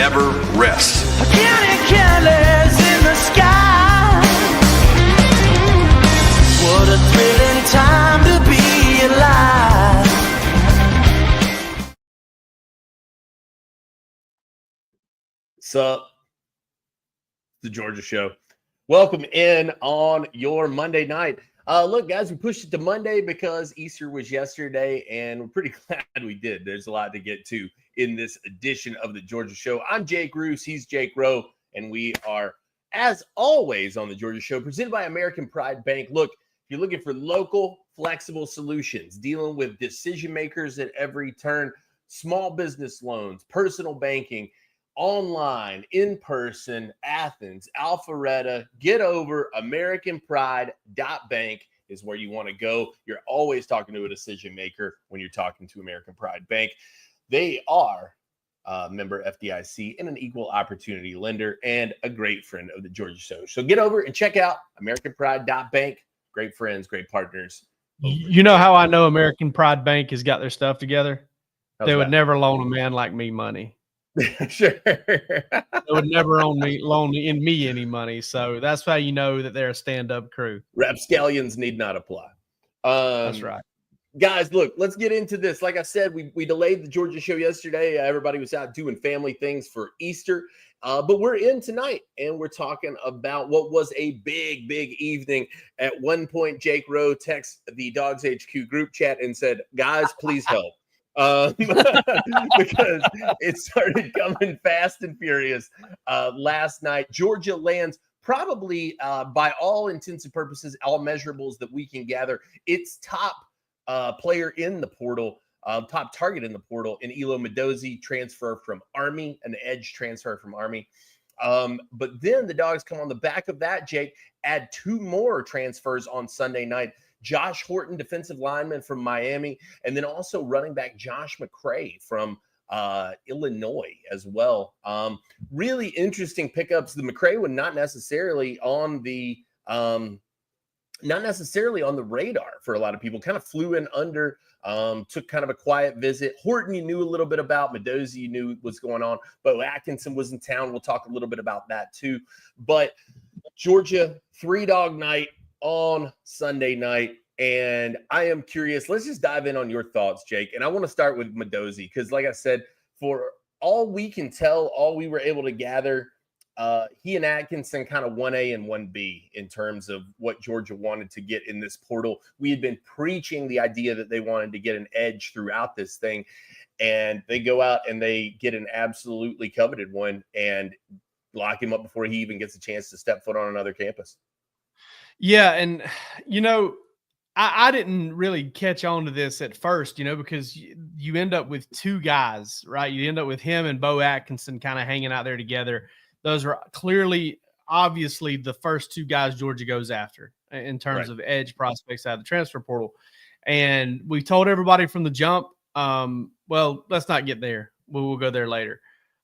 never rests. Counting candles in the sky. What a thrilling time to be alive. Sup? The Georgia Show. Welcome in on your Monday night. Look, guys, we pushed it to Monday because Easter was yesterday, and we're pretty glad we did. There's a lot to get to in this edition of the Georgia Show. I'm Jake Roos. He's Jake Rowe, and we are, as always, on the Georgia Show, presented by American Pride Bank. Look, if you're looking for local, flexible solutions, dealing with decision makers at every turn, small business loans, personal banking, online, in person, Athens, Alpharetta, get over AmericanPride.bank is where you want to go. You're always talking to a decision maker when you're talking to American Pride Bank. They are a member FDIC and an equal opportunity lender and a great friend of the Georgia Show. So get over and check out AmericanPride.bank. Great friends, great partners. You know how I know American Pride Bank has got their stuff together? They would that? never loan a man like me money. Sure. They would never loan me any money. So that's how you know that they're a stand-up crew. Rapscallions need not apply. That's right. Guys, look, let's get into this. Like I said, we delayed the Georgia Show yesterday. Everybody was out doing family things for Easter. But we're in tonight, and we're talking about what was a big, big evening. At one point, Jake Rowe texted the DawgsHQ group chat and said, guys, please help. Because it started coming fast and furious last night. Georgia lands probably, by all intents and purposes, all measurables that we can gather, its top player in the portal, top target in the portal, in Elozi, transfer from Army, an edge transfer from Army. But then the Dogs come on the back of that, Jake, add two more transfers on Sunday night. Josh Horton, defensive lineman from Miami, and then also running back Josh McCrae from Illinois as well. Really interesting pickups. The McCrae one not necessarily on the radar for a lot of people. Kind of flew in under, took kind of a quiet visit. Horton, you knew a little bit about. Mendoza, you knew what's going on. Bo Atkinson was in town. We'll talk a little bit about that too. But Georgia, 3-dog night on Sunday night. And I am curious. Let's just dive in on your thoughts, Jake. And I want to start with Mendoza because, like I said, for all we can tell, all we were able to gather, he and Atkinson kind of 1A and 1B in terms of what Georgia wanted to get in this portal. We had been preaching the idea that they wanted to get an edge throughout this thing, and they go out and they get an absolutely coveted one and lock him up before he even gets a chance to step foot on another campus. Yeah, and, I didn't really catch on to this at first, because you end up with two guys, right? You end up with him and Bo Atkinson kind of hanging out there together. Those are obviously the first two guys Georgia goes after in terms of edge prospects out of the transfer portal. And we told everybody from the jump, well, let's not get there. We'll go there later.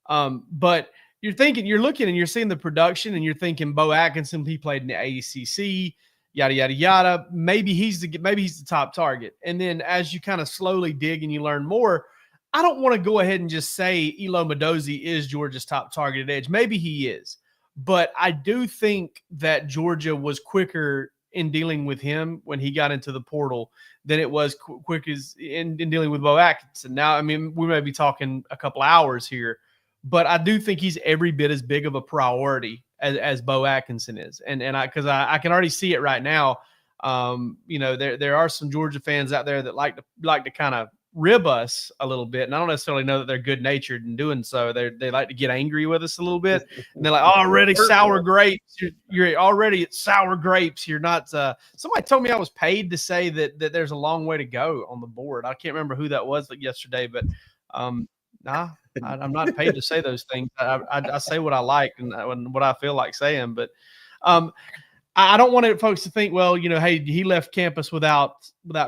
But you're looking and you're seeing the production and you're thinking Bo Atkinson, he played in the ACC, yada, yada, yada. Maybe he's the top target. And then as you kind of slowly dig and you learn more, I don't want to go ahead and just say Mendoza is Georgia's top targeted edge. Maybe he is, but I do think that Georgia was quicker in dealing with him when he got into the portal than it was quick as in dealing with Bo Atkinson. Now, I mean, we may be talking a couple hours here, but I do think he's every bit as big of a priority as Bo Atkinson is. And I can already see it right now. There are some Georgia fans out there that like to kind of rib us a little bit. And I don't necessarily know that they're good natured in doing so. They like to get angry with us a little bit. And they're like, already sour grapes. You're already at sour grapes. You're not, somebody told me I was paid to say that there's a long way to go on the board. I can't remember who that was yesterday, but nah, I'm not paid to say those things. I say what I like and what I feel like saying, but I don't want folks to think, well, hey, he left campus without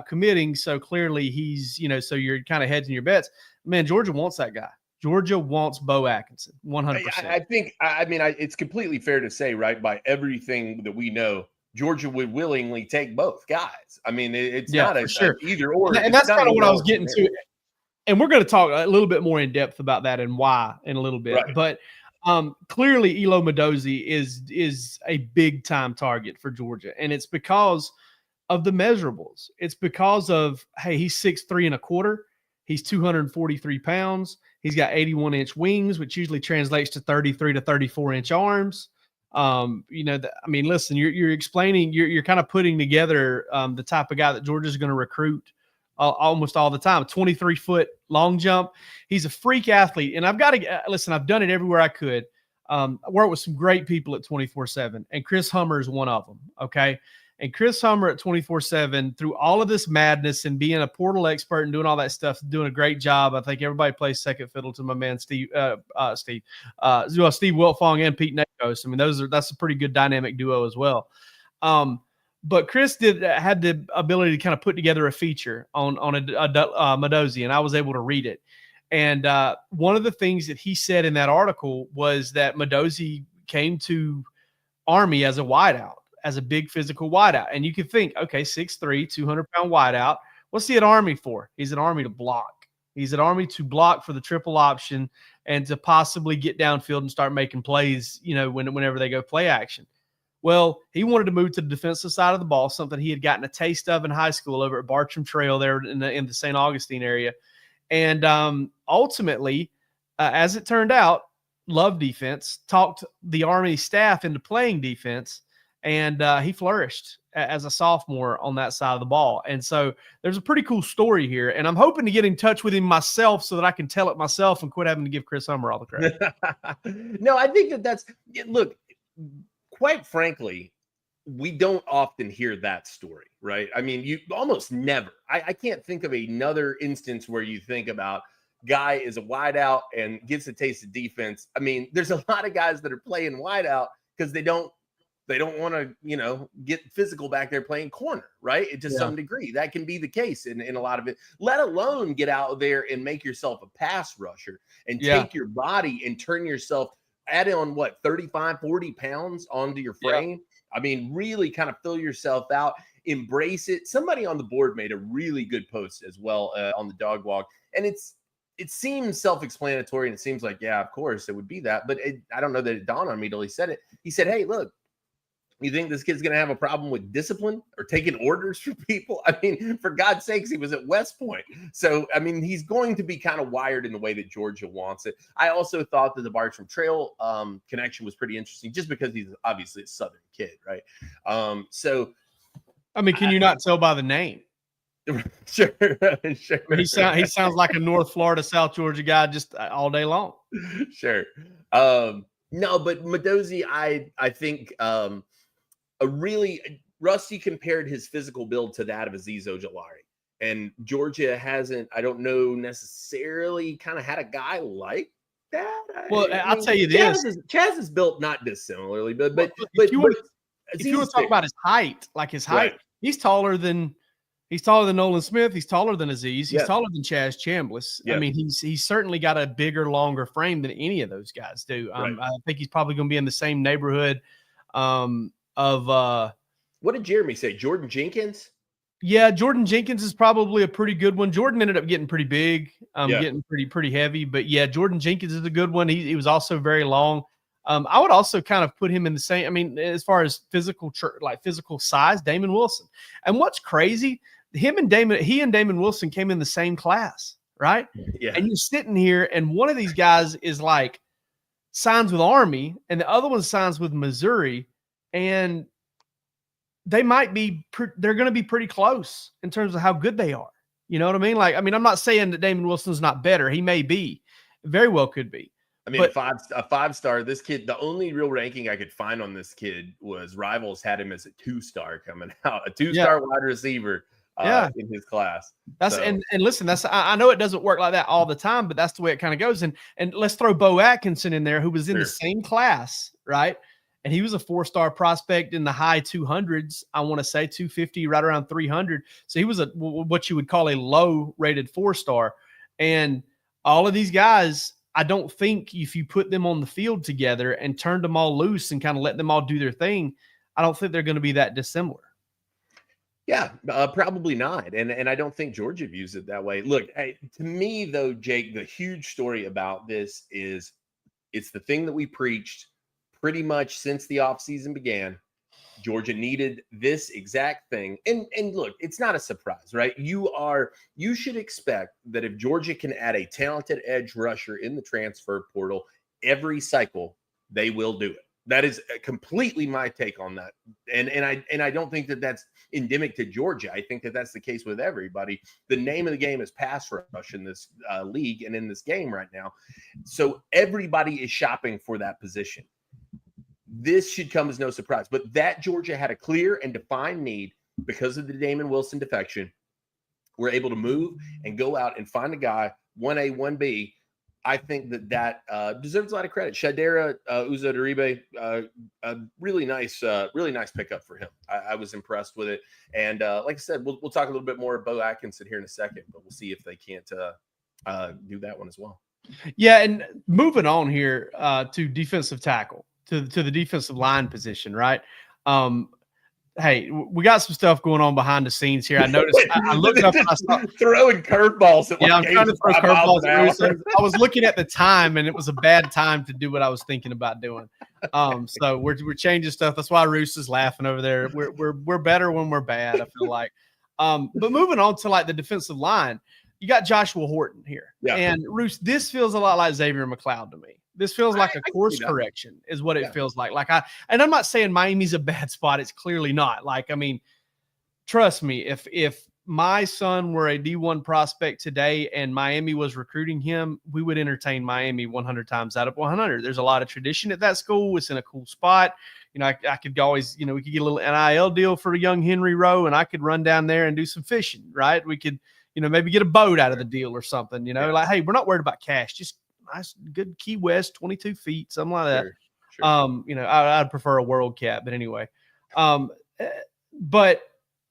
committing, so clearly he's, so you're kind of hedging your bets. Man, Georgia wants that guy. Georgia wants Bo Atkinson, 100%. I think, it's completely fair to say, right, by everything that we know, Georgia would willingly take both guys. I mean, it's not a sure. either or. And that's kind of what I was getting to. and we're going to talk a little bit more in depth about that and why in a little bit. Right. But clearly, Elo Medozi is a big time target for Georgia, and it's because of the measurables. It's because of, hey, he's 6'3¼ He's 243 pounds. He's got 81-inch wings, which usually translates to 33 to 34-inch arms. Listen, you're explaining, you're kind of putting together the type of guy that Georgia's going to recruit almost all the time. 23-foot long jump. He's a freak athlete. And I've got to listen, I've done it everywhere I could. I worked with some great people at 24/7, and Chris Hummer is one of them. Okay. And Chris Hummer at 24/7, through all of this madness and being a portal expert and doing all that stuff, doing a great job. I think everybody plays second fiddle to my man Steve Wiltfong and Pete Nakos. I mean, that's a pretty good dynamic duo as well. But Chris had the ability to kind of put together a feature on a Medozi, and I was able to read it. And one of the things that he said in that article was that Medozi came to Army as a wideout, as a big physical wideout. And you could think, okay, 6'3", 200-pound wideout. What's he at Army for? He's at Army to block. He's at Army to block for the triple option and to possibly get downfield and start making plays, whenever they go play action. Well, he wanted to move to the defensive side of the ball, something he had gotten a taste of in high school over at Bartram Trail there in the St. Augustine area. And ultimately, as it turned out, loved defense, talked the Army staff into playing defense, and he flourished as a sophomore on that side of the ball. And so there's a pretty cool story here, and I'm hoping to get in touch with him myself so that I can tell it myself and quit having to give Chris Hummer all the credit. No, I think look, quite frankly, we don't often hear that story, right? I mean, you almost never. I can't think of another instance where you think about guy is a wideout and gets a taste of defense. I mean, there's a lot of guys that are playing wideout because they don't want to, get physical back there playing corner, right? To some degree, that can be the case in a lot of it, let alone get out there and make yourself a pass rusher and take your body and turn yourself, add on 35, 40 pounds onto your frame. Yeah. I mean, really kind of fill yourself out, embrace it. Somebody on the board made a really good post as well on the dog walk. And it seems self-explanatory, and it seems like, yeah, of course it would be that. But I don't know that it dawned on me till he said it. He said, hey, look, you think this kid's going to have a problem with discipline or taking orders from people? I mean, for God's sakes, he was at West Point. So, I mean, he's going to be kind of wired in the way that Georgia wants it. I also thought that the Bartram Trail connection was pretty interesting just because he's obviously a Southern kid, right? So, I mean, can you not tell by the name? Sure. I mean, he sounds like a North Florida, South Georgia guy just all day long. Sure. No, but Medozi, I think Rusty compared his physical build to that of Azeez Ojulari, and Georgia hasn't, I don't know, necessarily kind of had a guy like that. Well, I'll tell you this: Chaz is built not dissimilarly, but if you want to talk about his height, right. He's taller than Nolan Smith. He's taller than Azeez. He's taller than Chaz Chambliss. I mean, he's certainly got a bigger, longer frame than any of those guys do. Right. I think he's probably going to be in the same neighborhood of what did Jeremy say? Jordan Jenkins? Yeah, Jordan Jenkins is probably a pretty good one. Jordan ended up getting pretty big, getting pretty heavy. But yeah, Jordan Jenkins is a good one. He was also very long. I would also kind of put him in the same. I mean, as far as physical size, Damon Wilson. And what's crazy, he and Damon Wilson came in the same class, right? Yeah. And you're sitting here, and one of these guys is like signs with Army, and the other one signs with Missouri, and they might be. They're going to be pretty close in terms of how good they are. You know what I mean? Like, I mean, I'm not saying that Damon Wilson's not better. He may be, very well could be. I mean, a five-star. This kid, the only real ranking I could find on this kid was Rivals had him as a 2-star coming out, a 2-star wide receiver in his class. And listen, I know it doesn't work like that all the time, but that's the way it kind of goes. And let's throw Bo Atkinson in there, who was in the same class, right? And he was a 4-star prospect in the high 200s. I want to say 250, right around 300. So he was what you would call a low-rated 4-star. And all of these guys, I don't think if you put them on the field together and turned them all loose and kind of let them all do their thing, I don't think they're going to be that dissimilar. Yeah, probably not. And I don't think Georgia views it that way. Look, to me, though, Jake, the huge story about this is it's the thing that we preached pretty much since the offseason began. Georgia needed this exact thing. And look, it's not a surprise, right? You should expect that if Georgia can add a talented edge rusher in the transfer portal every cycle, they will do it. That is completely my take on that. And I don't think that that's endemic to Georgia. I think that that's the case with everybody. The name of the game is pass rush in this league and in this game right now. So everybody is shopping for that position. This should come as no surprise. But that Georgia had a clear and defined need because of the Damon Wilson defection. We're able to move and go out and find a guy, 1A, 1B. I think that deserves a lot of credit. Shadera Uzodiribe, a really nice pickup for him. I was impressed with it. And like I said, we'll talk a little bit more about Bo Atkinson here in a second, but we'll see if they can't do that one as well. Yeah, and moving on here to defensive tackle, to the defensive line position, right? Hey, we got some stuff going on behind the scenes here. I noticed. I looked up and I saw throwing curveballs. Yeah, I'm trying to throw curveballs. I was looking at the time, and it was a bad time to do what I was thinking about doing. So we're changing stuff. That's why Roos is laughing over there. We're better when we're bad, I feel like. But moving on to like the defensive line, you got Joshua Horton here, and Roos. This feels a lot like Xavier McLeod to me. This feels like a course correction is what it feels like. And I'm not saying Miami's a bad spot. It's clearly not. Like, I mean, trust me, if my son were a D1 prospect today and Miami was recruiting him, we would entertain Miami 100 times out of 100. There's a lot of tradition at that school. It's in a cool spot. You know, I could always, we could get a little NIL deal for a young Henry Rowe, and I could run down there and do some fishing, right? We could, maybe get a boat out of the deal or something, like, hey, we're not worried about cash. Just nice, good Key West, 22 feet, something like that. Sure. I'd prefer a World Cap, but anyway. But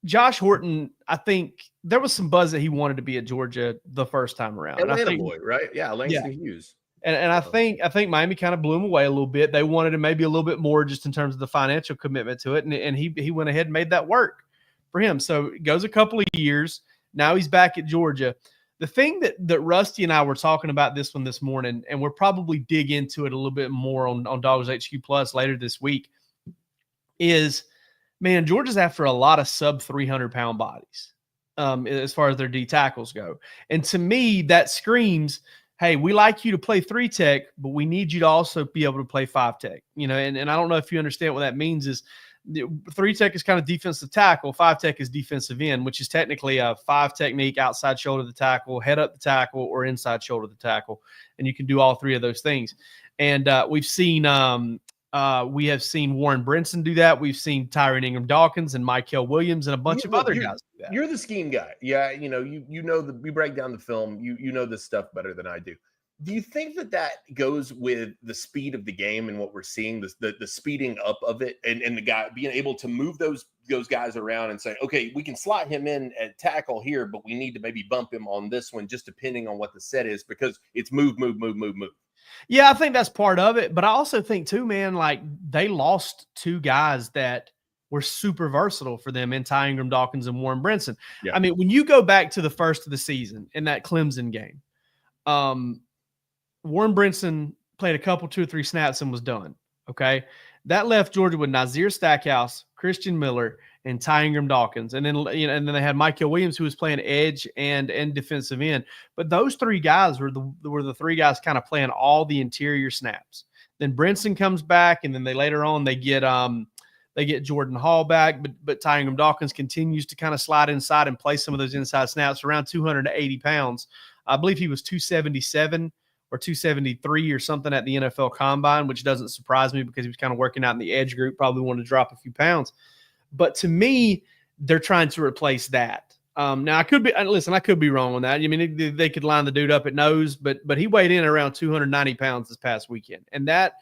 Josh Horton, I think there was some buzz that he wanted to be at Georgia the first time around. Atlanta boy, right? Yeah, Langston Hughes. And I think Miami kind of blew him away a little bit. They wanted him maybe a little bit more just in terms of the financial commitment to it, and he went ahead and made that work for him. So it goes a couple of years. Now he's back at Georgia. The thing that Rusty and I were talking about this morning, and we'll probably dig into it a little bit more on DawgsHQ Plus later this week, is, man, Georgia's after a lot of sub 300-pound bodies as far as their D tackles go. And to me, that screams, hey, we like you to play 3-tech, but we need you to also be able to play 5-tech. And I don't know if you understand what that means is 3-tech is kind of defensive tackle. 5-tech is defensive end, which is technically a 5 technique, outside shoulder the tackle, head up the tackle, or inside shoulder the tackle. And you can do all three of those things. And we have seen Warren Brinson do that. We've seen Tyron Ingram-Dawkins and Michael Williams and a bunch of other guys do that. You're the scheme guy. Yeah, we break down the film. You know this stuff better than I do. Do you think that goes with the speed of the game and what we're seeing, the speeding up of it, and the guy being able to move those guys around and say, okay, we can slot him in at tackle here, but we need to maybe bump him on this one, just depending on what the set is, because it's move. Yeah, I think that's part of it. But I also think too, man, like they lost 2 guys that were super versatile for them in Ty Ingram-Dawkins and Warren Brinson. Yeah. I mean, when you go back to the first of the season in that Clemson game, Warren Brinson played a couple, 2 or 3 snaps and was done. Okay. That left Georgia with Nazir Stackhouse, Christian Miller, and Ty Ingram-Dawkins. And then, and then they had Michael Williams, who was playing edge and defensive end. But those 3 guys were the 3 guys kind of playing all the interior snaps. Then Brinson comes back, and then later on they get Jordan Hall back, but Ty Ingram-Dawkins continues to kind of slide inside and play some of those inside snaps, around 280 pounds. I believe he was 277 or 273 or something at the NFL Combine, which doesn't surprise me because he was kind of working out in the edge group, probably wanted to drop a few pounds. But to me, they're trying to replace that. Now, I could be wrong on that. I mean, they could line the dude up at nose, but he weighed in around 290 pounds this past weekend. And that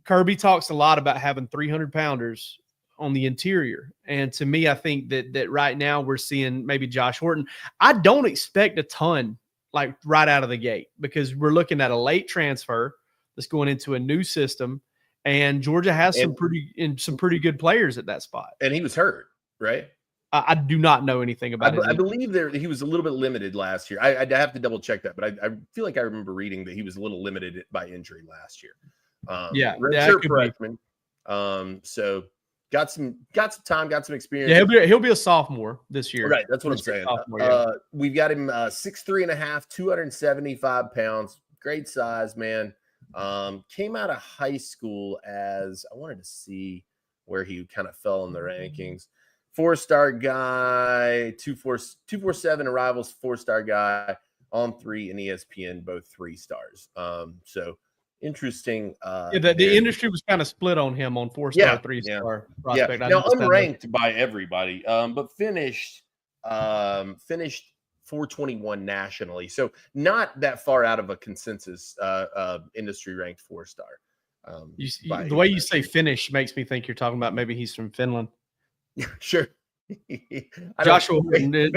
Kirby talks a lot about having 300-pounders on the interior. And to me, I think that right now we're seeing maybe Josh Horton. I don't expect a ton like right out of the gate, because we're looking at a late transfer that's going into a new system, and Georgia has some pretty good players at that spot. And he was hurt, right? I do not know anything about it. I believe he was a little bit limited last year. I have to double check that, but I feel like I remember reading that he was a little limited by injury last year. Redshirt freshman. So got some time, got some experience. Yeah, he'll be a sophomore this year. Right, that's what I'm saying. We've got him 6'3.5", 275 pounds, great size, man. Came out of high school as, I wanted to see where he kind of fell in the rankings. 4-star guy, 247 arrivals, 4-star guy, On 3 and ESPN, both 3 stars. So interesting. The industry was kind of split on him on 4-star, 3-star prospect. Yeah. Now unranked by everybody, but finished 421 nationally. So not that far out of a consensus industry ranked 4-star. The way you say finish makes me think you're talking about maybe he's from Finland. Sure. Josh Horton.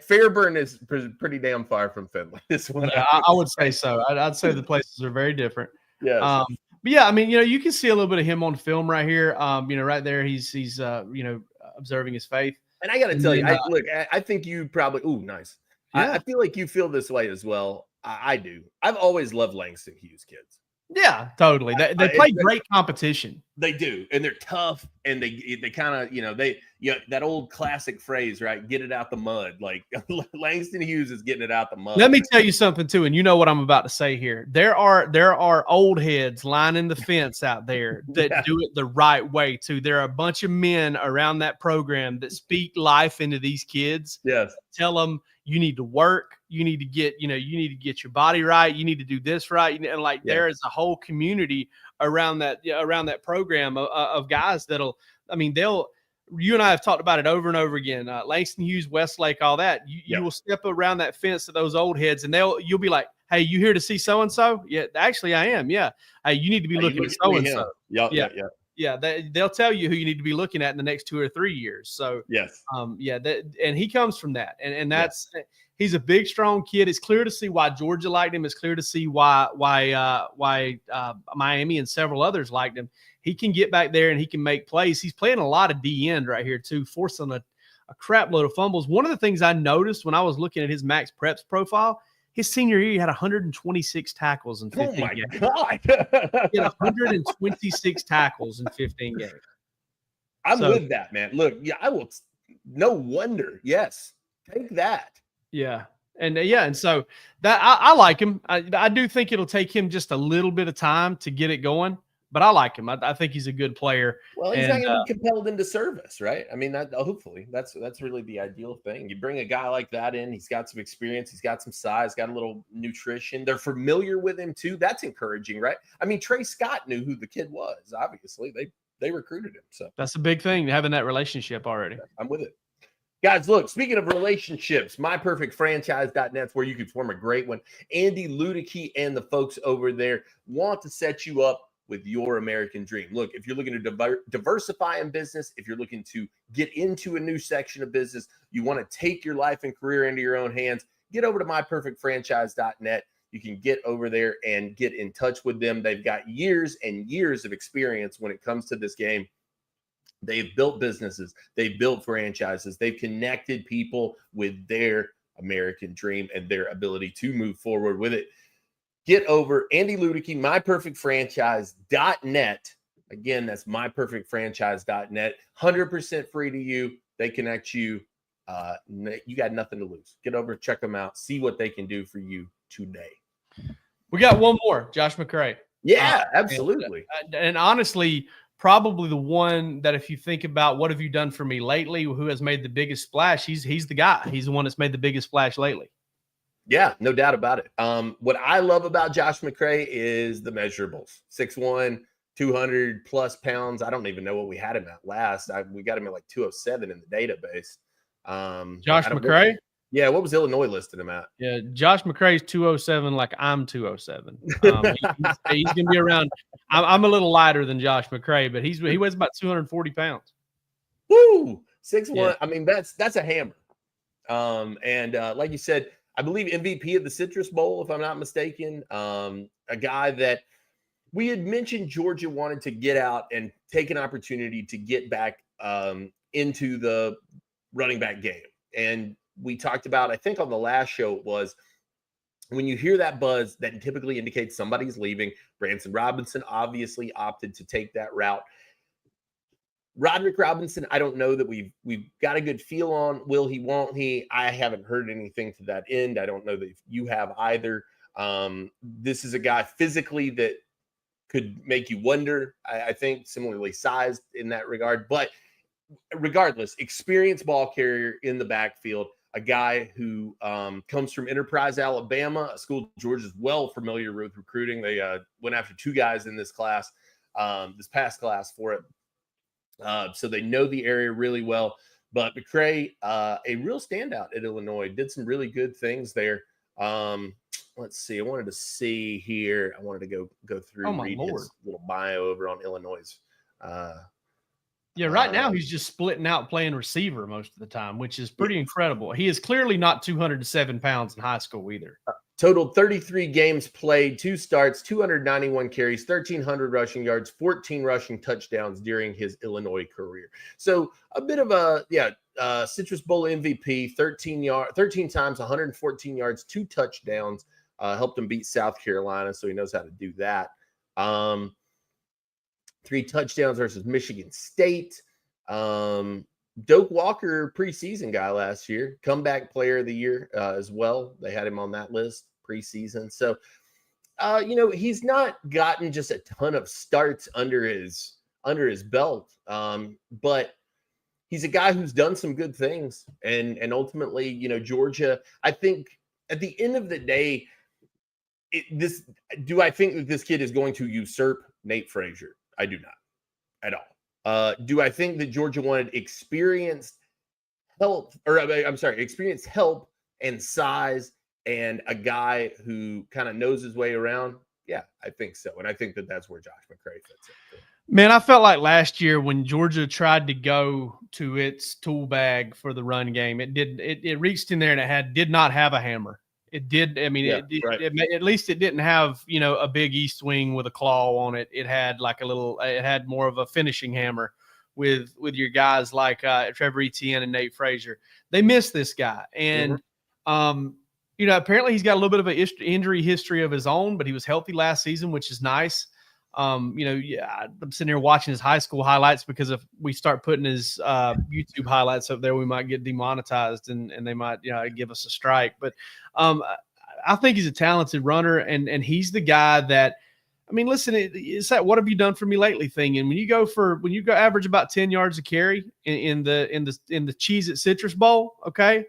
Fairburn is pretty damn far from Finland. This one, I would say so. I'd say the places are very different. Yeah. But yeah, I mean, you can see a little bit of him on film right here. Right there, he's observing his faith. And I got to tell you, I think you probably. Ooh, nice. Yeah. I feel like you feel this way as well. I do. I've always loved Langston Hughes kids. Yeah, totally. They play great competition. They do, and they're tough, and they kind of that old classic phrase, right? Get it out the mud. Like Langston Hughes is getting it out the mud. Let me tell you something too, and you know what I'm about to say here. There are old heads lining the fence out there that do it the right way too. There are a bunch of men around that program that speak life into these kids. Yes, tell them you need to work. You need to get, you need to get your body right. You need to do this right. And there is a whole community around that program of guys you and I have talked about it over and over again. Langston Hughes, Westlake, all that. You will step around that fence to those old heads and you'll be like, hey, you here to see so-and-so? Yeah, actually I am. Yeah. Hey, you need to be looking at so-and-so. Yeah, they'll tell you who you need to be looking at in the next 2 or 3 years. So yes, and he comes from that, and that's he's a big, strong kid. It's clear to see why Georgia liked him. It's clear to see why Miami and several others liked him. He can get back there and he can make plays. He's playing a lot of D end right here too, forcing a crap load of fumbles. One of the things I noticed when I was looking at his Max Preps profile. His senior year, he had 126 tackles in 15 games. Oh, my God. He had 126 tackles in 15 games. I'm with that, man. Look, I will. No wonder. Yes. Take that. Yeah. And so that I like him. I do think it'll take him just a little bit of time to get it going. But I like him. I think he's a good player. Well, he's not going to be compelled into service, right? I mean, hopefully that's really the ideal thing. You bring a guy like that in. He's got some experience. He's got some size. Got a little nutrition. They're familiar with him too. That's encouraging, right? I mean, Trey Scott knew who the kid was. Obviously, they recruited him. So that's a big thing, having that relationship already. I'm with it. Guys, look, speaking of relationships, myperfectfranchise.net is where you can form a great one. Andy Ludicky and the folks over there want to set you up with your American dream. Look, if you're looking to diversify in business, if you're looking to get into a new section of business, you want to take your life and career into your own hands, get over to myperfectfranchise.net. You can get over there and get in touch with them. They've got years and years of experience when it comes to this game. They've built businesses. They've built franchises. They've connected people with their American dream and their ability to move forward with it. Get over Andy Ludicky, myperfectfranchise.net. Again, that's myperfectfranchise.net. 100% free to you. They connect you. You got nothing to lose. Get over, check them out, see what they can do for you today. We got one more, Josh McCrae. Yeah, absolutely. And honestly, probably the one that if you think about what have you done for me lately, who has made the biggest splash, he's the guy. He's the one that's made the biggest splash lately. Yeah, no doubt about it. What I love about Josh McCrae is the measurables. 6'1", 200 plus pounds. I don't even know what we had him at last. We got him at like 207 in the database. Josh McCrae? Yeah, what was Illinois listed him at? Yeah, Josh McCrae's 207 like I'm 207. He's going to be around. I'm a little lighter than Josh McCrae, but he weighs about 240 pounds. Woo! 6'1". Yeah. I mean, that's a hammer. Like you said, I believe MVP of the Citrus Bowl, if I'm not mistaken. A guy that we had mentioned Georgia wanted to get out and take an opportunity to get back into the running back game. And we talked about, I think on the last show it was, when you hear that buzz, that typically indicates somebody's leaving. Branson Robinson obviously opted to take that route. Roderick Robinson, I don't know that we've got a good feel on. Will he, won't he? I haven't heard anything to that end. I don't know that you have either. This is a guy physically that could make you wonder, I think, similarly sized in that regard. But regardless, experienced ball carrier in the backfield, a guy who comes from Enterprise, Alabama, a school George is well familiar with recruiting. They went after 2 guys in this class, this past class for it. So they know the area really well. But McCrae, a real standout at Illinois, did some really good things there. Let's see. I wanted to see here. I wanted to go through and read his little bio over on Illinois'. Yeah, right now he's just splitting out playing receiver most of the time, which is pretty incredible. He is clearly not 207 pounds in high school either. Totaled 33 games played, 2 starts, 291 carries, 1,300 rushing yards, 14 rushing touchdowns during his Illinois career. So a bit of a, Citrus Bowl MVP, 13 times, 114 yards, 2 touchdowns, helped him beat South Carolina, so he knows how to do that. 3 touchdowns versus Michigan State. Doak Walker, preseason guy last year, comeback player of the year as well. They had him on that list preseason. So, he's not gotten just a ton of starts under his belt, but he's a guy who's done some good things. And ultimately, Georgia, I think at the end of the day, do I think that this kid is going to usurp Nate Frazier? I do not at all. Do I think that Georgia wanted experienced help and size and a guy who kind of knows his way around? Yeah, I think so. And I think that that's where Josh McCrae fits in. Man, I felt like last year when Georgia tried to go to its tool bag for the run game, it reached in there and it did not have a hammer. It did. I mean, at least it didn't have, a big east wing with a claw on it. It had it had more of a finishing hammer with your guys like Trevor Etienne and Nate Frazier. They missed this guy. And, apparently he's got a little bit of an injury history of his own, but he was healthy last season, which is nice. I'm sitting here watching his high school highlights because if we start putting his YouTube highlights up there, we might get demonetized and they might, give us a strike. But I think he's a talented runner and he's the guy that, I mean, listen, it's that "what have you done for me lately" thing. And when you go average about 10 yards a carry in the Cheez-It Citrus Bowl, okay.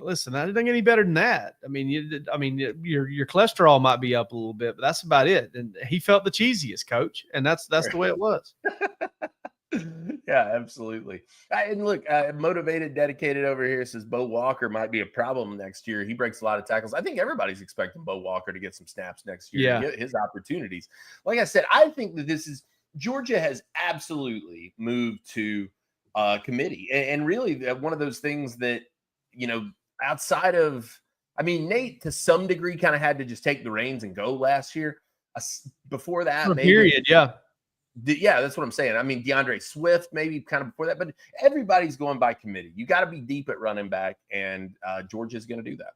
Listen, I didn't get any better than that. I mean, your cholesterol might be up a little bit, but that's about it. And he felt the cheesiest, coach, and that's the way it was. Yeah, absolutely. And look, motivated, dedicated over here says Bo Walker might be a problem next year. He breaks a lot of tackles. I think everybody's expecting Bo Walker to get some snaps next year, to get his opportunities. Like I said, I think that Georgia has absolutely moved to committee, and really one of those things that, outside of, Nate to some degree kind of had to just take the reins and go last year. Before that, that's what I'm saying. DeAndre Swift maybe kind of before that, but everybody's going by committee. You got to be deep at running back, and Georgia's going to do that.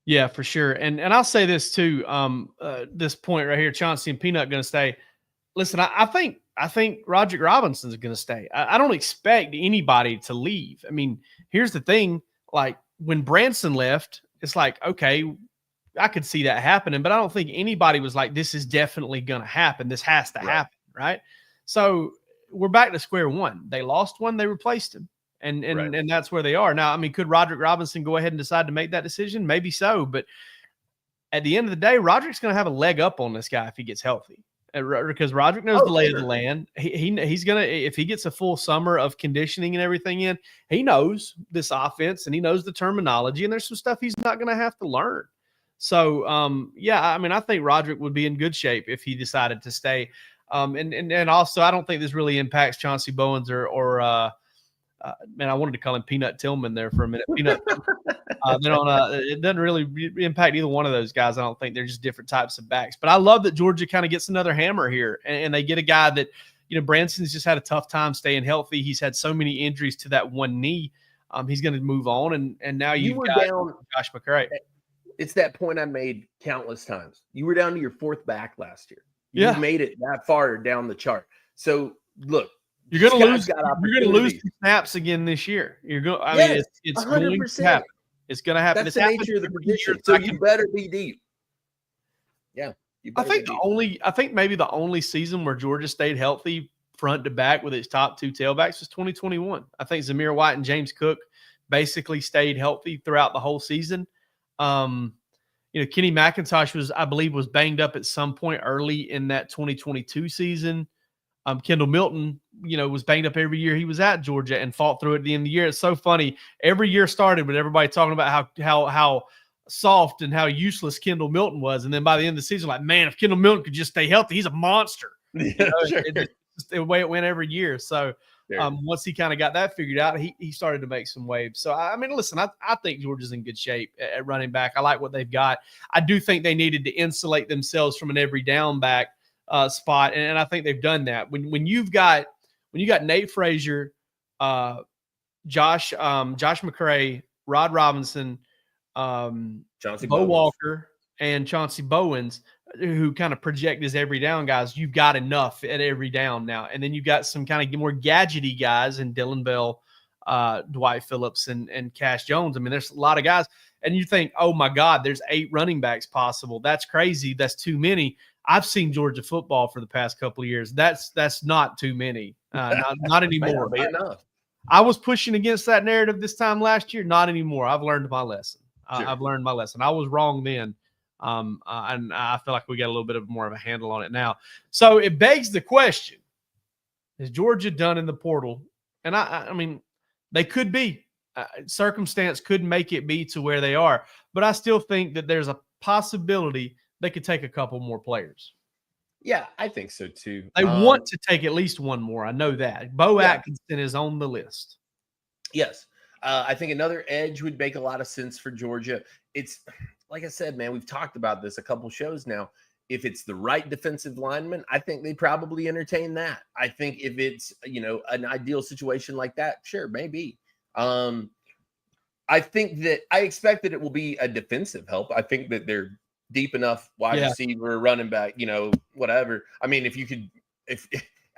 Yeah, for sure. And I'll say this too. This point right here, Chauncey and Peanut going to stay. Listen, I think Roderick Robinson's going to stay. I don't expect anybody to leave. Here's the thing. Like when Branson left, it's like, okay, I could see that happening, but I don't think anybody was like, this is definitely going to happen. This has to happen. Right. So we're back to square one. They lost one, they replaced him. And that's where they are now. Could Roderick Robinson go ahead and decide to make that decision? Maybe so. But at the end of the day, Roderick's going to have a leg up on this guy if he gets healthy. Because Roderick knows the lay of the land. He's going to, if he gets a full summer of conditioning and everything in, he knows this offense and he knows the terminology, and there's some stuff he's not going to have to learn. So, I think Roderick would be in good shape if he decided to stay. And also, I don't think this really impacts Chauncey Bowens or I wanted to call him Peanut Tillman there for a minute. Peanut. It doesn't really impact either one of those guys. I don't think they're just different types of backs. But I love that Georgia kind of gets another hammer here, and they get a guy that, Branson's just had a tough time staying healthy. He's had so many injuries to that one knee. He's going to move on, and now you've got down, Josh McCrae. It's that point I made countless times. You were down to your fourth back last year. You made it that far down the chart. So look, you're going to lose. You're going to lose snaps again this year. You're going. I mean, it's 100%. Going to happen. It's going to happen. That's the nature of the position. So you better be deep. Yeah. I think maybe the only season where Georgia stayed healthy front to back with its top two tailbacks was 2021. I think Zamir White and James Cook basically stayed healthy throughout the whole season. Kenny McIntosh I believe was banged up at some point early in that 2022 season. Kendall Milton, was banged up every year he was at Georgia and fought through it at the end of the year. It's so funny. Every year started with everybody talking about how soft and how useless Kendall Milton was. And then by the end of the season, like, man, if Kendall Milton could just stay healthy, he's a monster. Yeah, sure. It's the way it went every year. So once he kind of got that figured out, he started to make some waves. So, I mean, listen, I think Georgia's in good shape at running back. I like what they've got. I do think they needed to insulate themselves from an every down back spot. And I think they've done that. When you got Nate Frazier, Josh McCrae, Rod Robinson, Bo Walker, and Chauncey Bowens, who kind of project as every down guys, you've got enough at every down now. And then you've got some kind of more gadgety guys in Dylan Bell, Dwight Phillips, and Cash Jones. I mean, there's a lot of guys. And you think, oh, my God, there's 8 running backs possible. That's crazy. That's too many. I've seen Georgia football for the past couple of years. That's not too many. Not anymore. I was pushing against that narrative this time last year. Not anymore. I've learned my lesson. I've learned my lesson. I was wrong then. And I feel like we got a little bit of more of a handle on it now. So it begs the question, is Georgia done in the portal? And I mean, they could be. Circumstance could make it be to where they are. But I still think that there's a possibility they could take a couple more players. Yeah, I think so too. They want to take at least one more. I know that. Bo Atkinson is on the list. Yes. I think another edge would make a lot of sense for Georgia. It's like I said, man, we've talked about this a couple shows now. If it's the right defensive lineman, I think they probably entertain that. I think if it's, an ideal situation like that, sure, maybe. I think that I expect that it will be a defensive help. I think that they're deep enough wide receiver, running back, whatever. I mean, if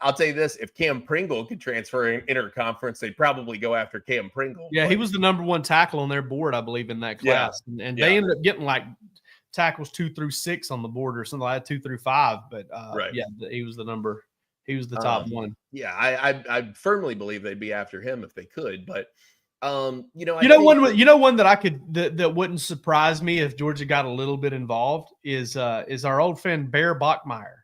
I'll tell you this, if Cam Pringle could transfer in interconference, they'd probably go after Cam Pringle. Yeah, he was the number 1 tackle on their board, I believe, in that class. Yeah. And they ended up getting like tackles 2 through 6 on the board or something like that, 2 through 5. But he was the top one. Yeah, I firmly believe they'd be after him if they could. But one that wouldn't surprise me if Georgia got a little bit involved is our old friend Bear Bachmeier,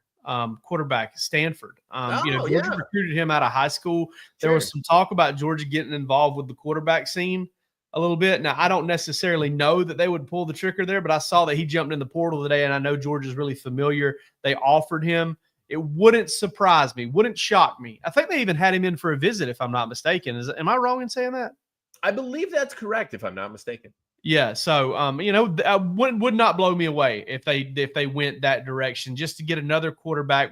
quarterback at Stanford. Georgia recruited him out of high school. There was some talk about Georgia getting involved with the quarterback scene a little bit. Now, I don't necessarily know that they would pull the trigger there, but I saw that he jumped in the portal today, and I know Georgia's really familiar. They offered him. It wouldn't surprise me, wouldn't shock me. I think they even had him in for a visit, if I'm not mistaken. Am I wrong in saying that? I believe that's correct, if I'm not mistaken. Yeah, so would not blow me away if they went that direction, just to get another quarterback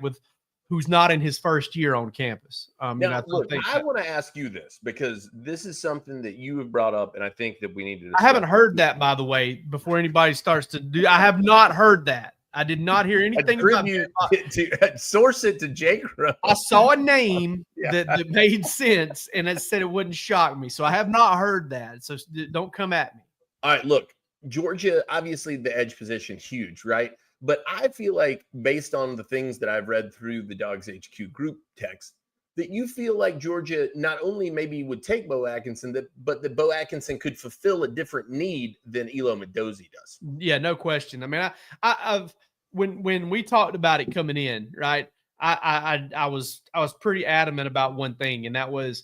who's not in his first year on campus. I want to ask you this because this is something that you have brought up, and I think that we need to discuss. I haven't heard that, by the way. Before anybody starts to do, I have not heard that. I did not hear anything about it. Source it to Jake Rowe. I saw a name that made sense, and it said it wouldn't shock me. So I have not heard that. So don't come at me. All right, look, Georgia, obviously the edge position, huge, right? But I feel like based on the things that I've read through the DawgsHQ group text, that you feel like Georgia not only maybe would take Bo Atkinson, but that Bo Atkinson could fulfill a different need than Elo Mendoza does. Yeah, no question. I mean, I've when we talked about it coming in, right? I was pretty adamant about one thing, and that was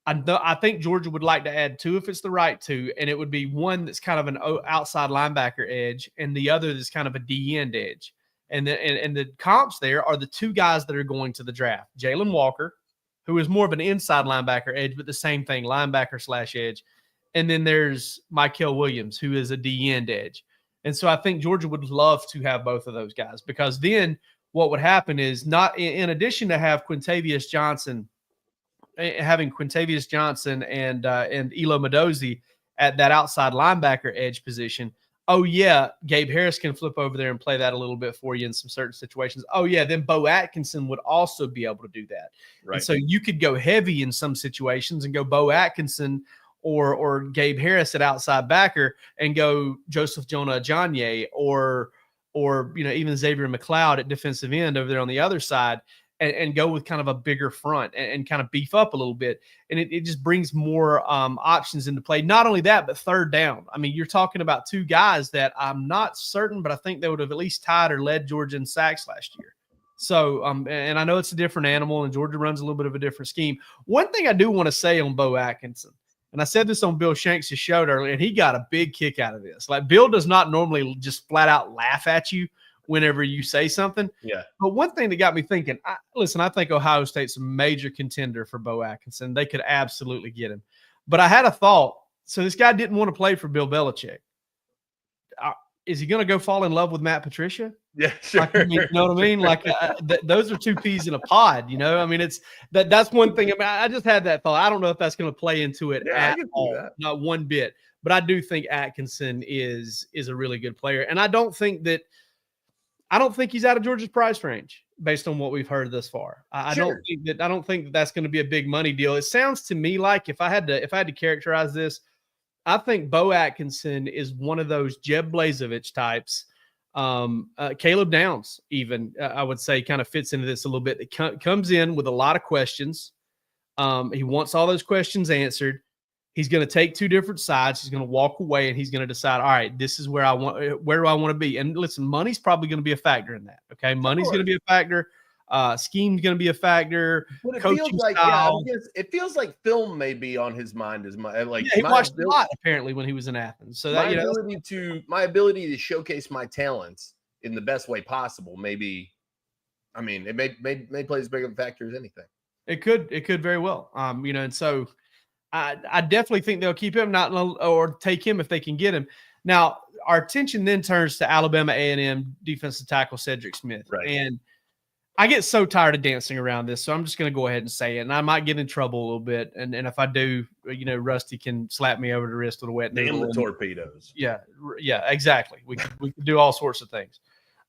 I think Georgia would like to add 2 if it's the right 2, and it would be one that's kind of an outside linebacker edge, and the other that's kind of a D end edge. And the comps there are the 2 guys that are going to the draft: Jalen Walker, who is more of an inside linebacker edge, but the same thing, linebacker / edge. And then there's Mykel Williams, who is a D end edge. And so I think Georgia would love to have both of those guys, because then what would happen is not in addition to having Quintavious Johnson and Elo Medozi at that outside linebacker edge position. Oh yeah, Gabe Harris can flip over there and play that a little bit for you in some certain situations. Oh yeah, then Bo Atkinson would also be able to do that. Right. And so you could go heavy in some situations and go Bo Atkinson or Gabe Harris at outside backer and go Joseph Jonah-Ajonye or even Xavier McLeod at defensive end over there on the other side. And go with kind of a bigger front and kind of beef up a little bit. And it just brings more options into play. Not only that, but third down. I mean, you're talking about two guys that I'm not certain, but I think they would have at least tied or led Georgia in sacks last year. So, and I know it's a different animal and Georgia runs a little bit of a different scheme. One thing I do want to say on Bo Atkinson, and I said this on Bill Shanks' show earlier, and he got a big kick out of this. Like, Bill does not normally just flat out laugh at you whenever you say something. Yeah. But one thing that got me thinking, I think Ohio State's a major contender for Bo Atkinson. They could absolutely get him. But I had a thought. So this guy didn't want to play for Bill Belichick. Is he going to go fall in love with Matt Patricia? Yeah, sure. You know what I mean? Like those are two peas in a pod, I mean, that's one thing. I mean, I just had that thought. I don't know if that's going to play into it at all. Not one bit. But I do think Atkinson is a really good player. And I don't think he's out of Georgia's price range based on what we've heard thus far. I don't think that that's going to be a big money deal. It sounds to me like if I had to characterize this, I think Bo Atkinson is one of those Jeb Blazevich types. Caleb Downs, even I would say, kind of fits into this a little bit. It comes in with a lot of questions. He wants all those questions answered. He's going to take two different sides. He's going to walk away and he's going to decide, all right, this is where do I want to be? And listen, money's probably going to be a factor in that. Okay. Money's going to be a factor. Scheme's going to be a factor. But it feels like, style. It feels like film may be on his mind as much. Like, he watched a lot apparently when he was in Athens. So that, my ability to showcase my talents in the best way possible, maybe, I mean, it may play as big of a factor as anything. It could very well. And so, I definitely think they'll keep him, or take him if they can get him. Now, our attention then turns to Alabama A&M defensive tackle Cedric Smith. Right. And I get so tired of dancing around this, so I'm just going to go ahead and say it. And I might get in trouble a little bit. And if I do, Rusty can slap me over the wrist with a wet noodle. Damn the torpedoes. Yeah, exactly. We could do all sorts of things.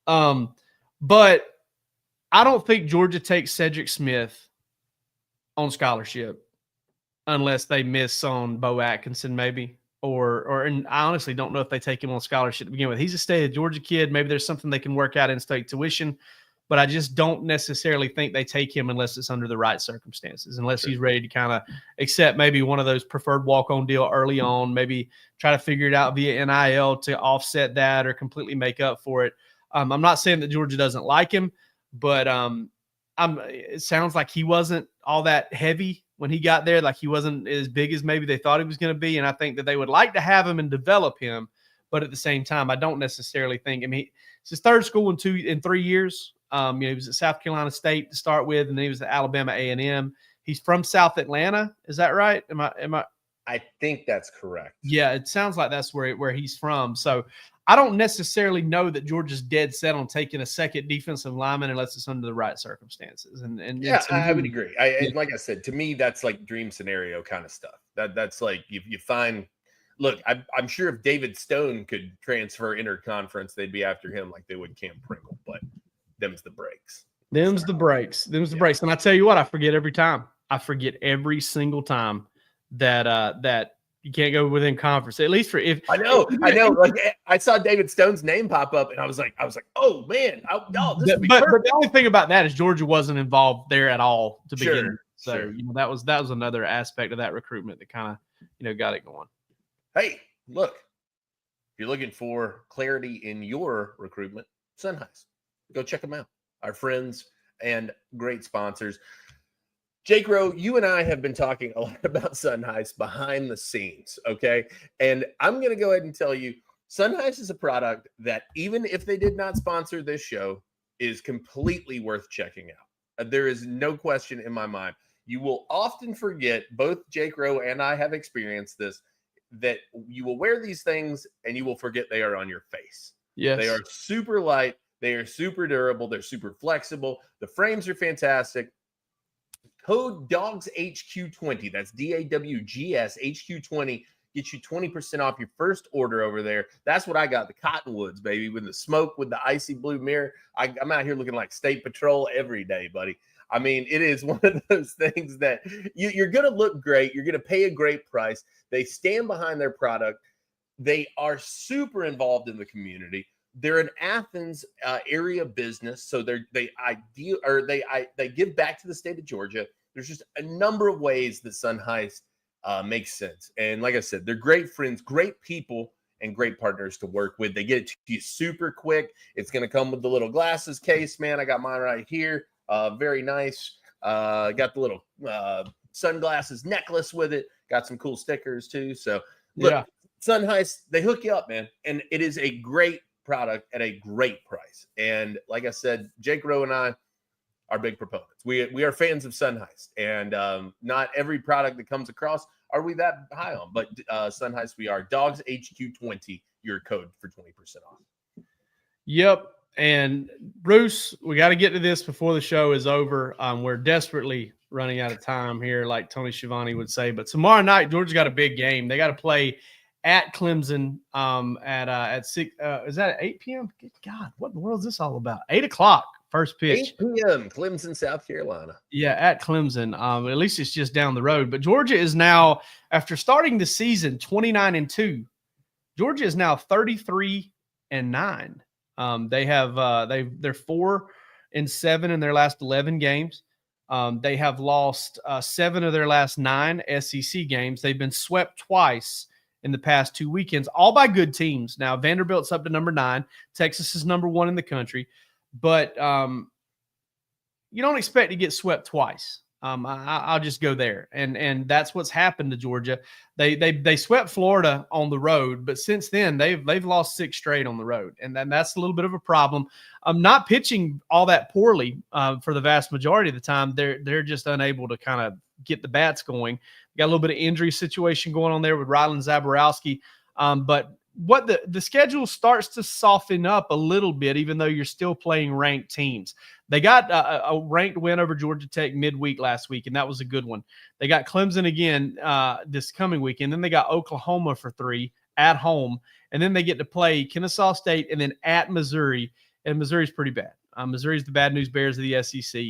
But I don't think Georgia takes Cedric Smith on scholarship unless they miss on Bo Atkinson, maybe. And I honestly don't know if they take him on scholarship to begin with. He's a state of Georgia kid. Maybe there's something they can work out in state tuition, but I just don't necessarily think they take him unless it's under the right circumstances, unless he's ready to kind of accept maybe one of those preferred walk-on deal early on, maybe try to figure it out via NIL to offset that or completely make up for it. I'm not saying that Georgia doesn't like him, but it sounds like he wasn't all that heavy when he got there, like he wasn't as big as maybe they thought he was going to be. And I think that they would like to have him and develop him. But at the same time, I don't necessarily think, it's his third school in 3 years. He was at South Carolina State to start with, and then he was at Alabama A&M. He's from South Atlanta. Is that right? I think that's correct. Yeah, it sounds like that's where he's from. So I don't necessarily know that Georgia's dead set on taking a second defensive lineman unless it's under the right circumstances. I would agree. Like I said, to me, that's like dream scenario kind of stuff. That's like you find. Look, I'm sure if David Stone could transfer interconference, they'd be after him like they would Cam Pringle. But them's the breaks. Them's the breaks. And I tell you what, I forget every time. I forget every single time that you can't go within conference. At least I know. Like I saw David Stone's name pop up, and I was like, oh man, this would be perfect. But the only thing about that is Georgia wasn't involved there at all to begin with. So that was another aspect of that recruitment that kind of got it going. Hey, look, if you're looking for clarity in your recruitment, Sunheis, go check them out. Our friends and great sponsors. Jake Rowe, you and I have been talking a lot about Sunheis behind the scenes, okay? And I'm going to go ahead and tell you, Sunheis is a product that even if they did not sponsor this show, is completely worth checking out. There is no question in my mind. You will often forget, both Jake Rowe and I have experienced this, that you will wear these things and you will forget they are on your face. Yes. They are super light. They are super durable. They're super flexible. The frames are fantastic. Code DawgsHQ20. That's DAWGSHQ20. Get you 20% off your first order over there. That's what I got. The Cottonwoods, baby, with the smoke, with the icy blue mirror. I'm out here looking like State Patrol every day, buddy. I mean, it is one of those things that you're going to look great. You're going to pay a great price. They stand behind their product. They are super involved in the community. They're an Athens area business, so they give back to the state of Georgia. There's just a number of ways that Sun Heist makes sense. And like I said, they're great friends, great people, and great partners to work with. They get it to you super quick. It's going to come with the little glasses case, man. I got mine right here. Very nice. Got the little sunglasses necklace with it. Got some cool stickers too. So look, yeah. Sun Heist, they hook you up, man. And it is a great product at a great price. And like I said, Jake Rowe and I are big proponents. We are fans of Sun Heist, and not every product that comes across are we that high on, but Sun Heist we are. DawgsHQ20, your code for 20% off. Yep. And Bruce, we got to get to this before the show is over. We're desperately running out of time here, like Tony Schiavone would say. But tomorrow night, Georgia's got a big game. They got to play at Clemson at 6. Is that at 8 p.m.? Good God, what in the world is this all about? 8 o'clock, first pitch. 8 p.m., Clemson, South Carolina. Yeah, at Clemson. At least it's just down the road. But Georgia is now, after starting the season 29-2, Georgia is now 33-9. They're 4-7 in their last 11 games. They have lost 7 of their last 9 SEC games. They've been swept twice in the past 2 weekends, all by good teams. Now, Vanderbilt's up to number 9. Texas is number 1 in the country. But you don't expect to get swept twice. I'll just go there. And that's what's happened to Georgia. They swept Florida on the road, but since then they've lost 6 straight on the road. And then that's a little bit of a problem. Not pitching all that poorly for the vast majority of the time. They're just unable to kind of get the bats going. Got a little bit of injury situation going on there with Ryland Zaborowski. But what the schedule starts to soften up a little bit, even though you're still playing ranked teams. They got a ranked win over Georgia Tech midweek last week, and that was a good one. They got Clemson again this coming week, and then they got Oklahoma for 3 at home, and then they get to play Kennesaw State and then at Missouri, and Missouri's pretty bad. Missouri's the bad news bears of the SEC,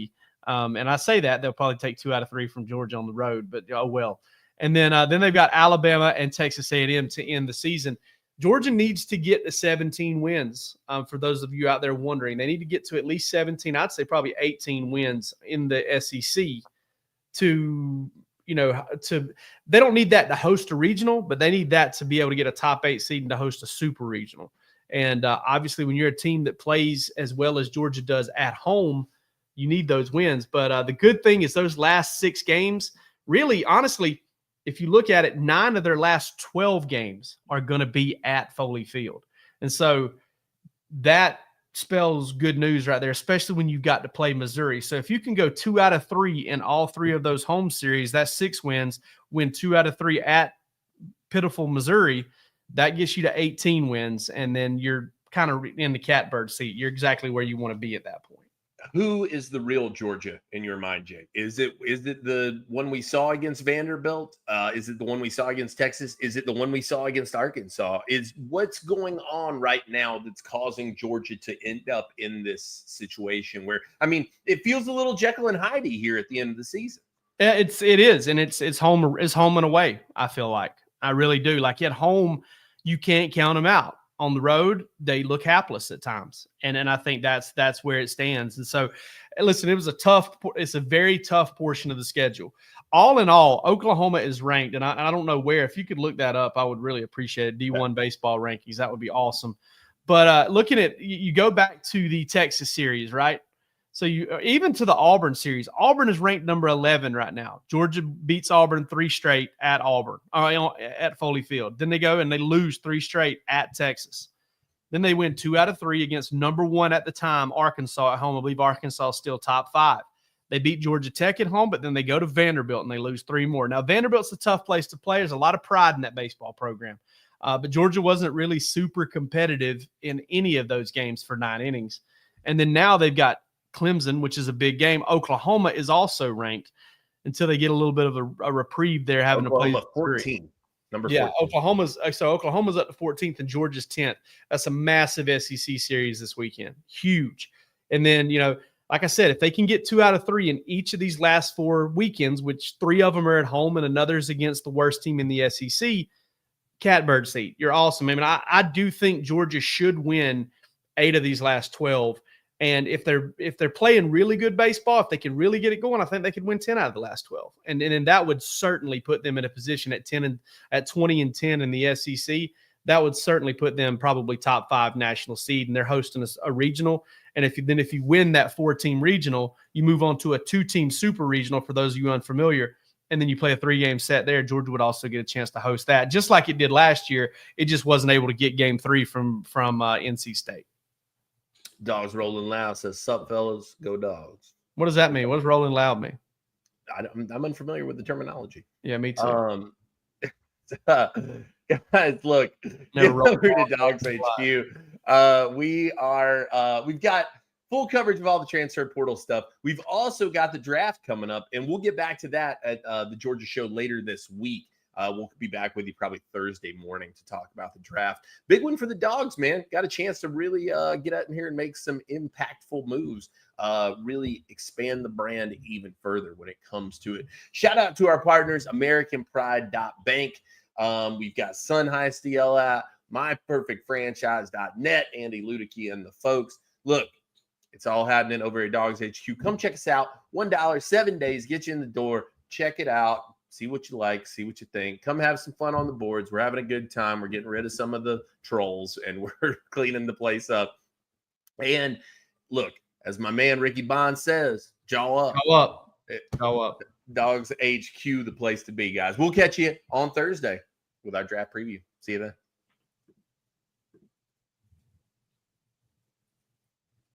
and I say that they'll probably take 2 out of 3 from Georgia on the road, but oh well. And then they've got Alabama and Texas A&M to end the season. Georgia needs to get to 17 wins. For those of you out there wondering, they need to get to at least 17. I'd say probably 18 wins in the SEC to they don't need that to host a regional, but they need that to be able to get a top 8 seed and to host a super regional. And obviously, when you're a team that plays as well as Georgia does at home, you need those wins. But the good thing is those last 6 games, really, honestly, if you look at it, 9 of their last 12 games are going to be at Foley Field. And so that spells good news right there, especially when you've got to play Missouri. So if you can go 2 out of 3 in all 3 of those home series, that's 6 wins, win 2 out of 3 at pitiful Missouri, that gets you to 18 wins. And then you're kind of in the catbird seat. You're exactly where you want to be at that point. Who is the real Georgia in your mind, Jake? Is it the one we saw against Vanderbilt? Is it the one we saw against Texas? Is it the one we saw against Arkansas? Is what's going on right now that's causing Georgia to end up in this situation where, I mean, it feels a little Jekyll and Hyde here at the end of the season. It is, and it's home and away. I feel like I really do. Like at home, you can't count them out. On the road, they look hapless at times. And I think that's where it stands. And so, listen, it's a very tough portion of the schedule. All in all, Oklahoma is ranked, and I don't know where. If you could look that up, I would really appreciate it. D1 baseball rankings, that would be awesome. But looking at, you go back to the Texas series, right? So you even to the Auburn series, Auburn is ranked number 11 right now. Georgia beats Auburn 3 straight at Auburn, at Foley Field. Then they go and they lose 3 straight at Texas. Then they win 2 out of 3 against number 1 at the time, Arkansas at home. I believe Arkansas is still top 5. They beat Georgia Tech at home, but then they go to Vanderbilt and they lose 3 more. Now, Vanderbilt's a tough place to play. There's a lot of pride in that baseball program. But Georgia wasn't really super competitive in any of those games for 9 innings. And then now they've got Clemson, which is a big game. Oklahoma is also ranked until they get a little bit of a reprieve there, having Oklahoma to play 14. Number 14. Oklahoma's up to 14th and Georgia's 10th. That's a massive SEC series this weekend. Huge. And then, like I said, if they can get 2 out of 3 in each of these last 4 weekends, which 3 of them are at home and another's against the worst team in the SEC, catbird seat. You're awesome. I mean, I do think Georgia should win 8 of these last 12. And if they're playing really good baseball, if they can really get it going, I think they could win 10 out of the last 12. And then that would certainly put them in a position at 20 and 10 in the SEC. That would certainly put them probably top 5 national seed, and they're hosting a regional. And if you win that 4-team regional, you move on to a 2-team super regional for those of you unfamiliar, and then you play a 3-game set there. Georgia would also get a chance to host that, just like it did last year. It just wasn't able to get game 3 from NC State. Dogs Rolling Loud says, "Sup, fellas, go Dogs." What does that mean? What does Rolling Loud mean? I'm unfamiliar with the terminology. Yeah, me too. Guys, look, over to DawgsHQ. We've got full coverage of all the transfer portal stuff. We've also got the draft coming up, and we'll get back to that at the Georgia show later this week. We'll be back with you probably Thursday morning to talk about the draft. Big one for the Dogs, man. Got a chance to really get out in here and make some impactful moves. Really expand the brand even further when it comes to it. Shout out to our partners, AmericanPride.bank. We've got Sun Heist DL app, MyPerfectFranchise.net, Andy Ludicky and the folks. Look, it's all happening over at DawgsHQ. Come check us out. $1, 7 days, get you in the door. Check it out. See what you like. See what you think. Come have some fun on the boards. We're having a good time. We're getting rid of some of the trolls, and we're cleaning the place up. And look, as my man Ricky Bond says, jaw up. Go up. Go up. DawgsHQ, the place to be, guys. We'll catch you on Thursday with our draft preview. See you then.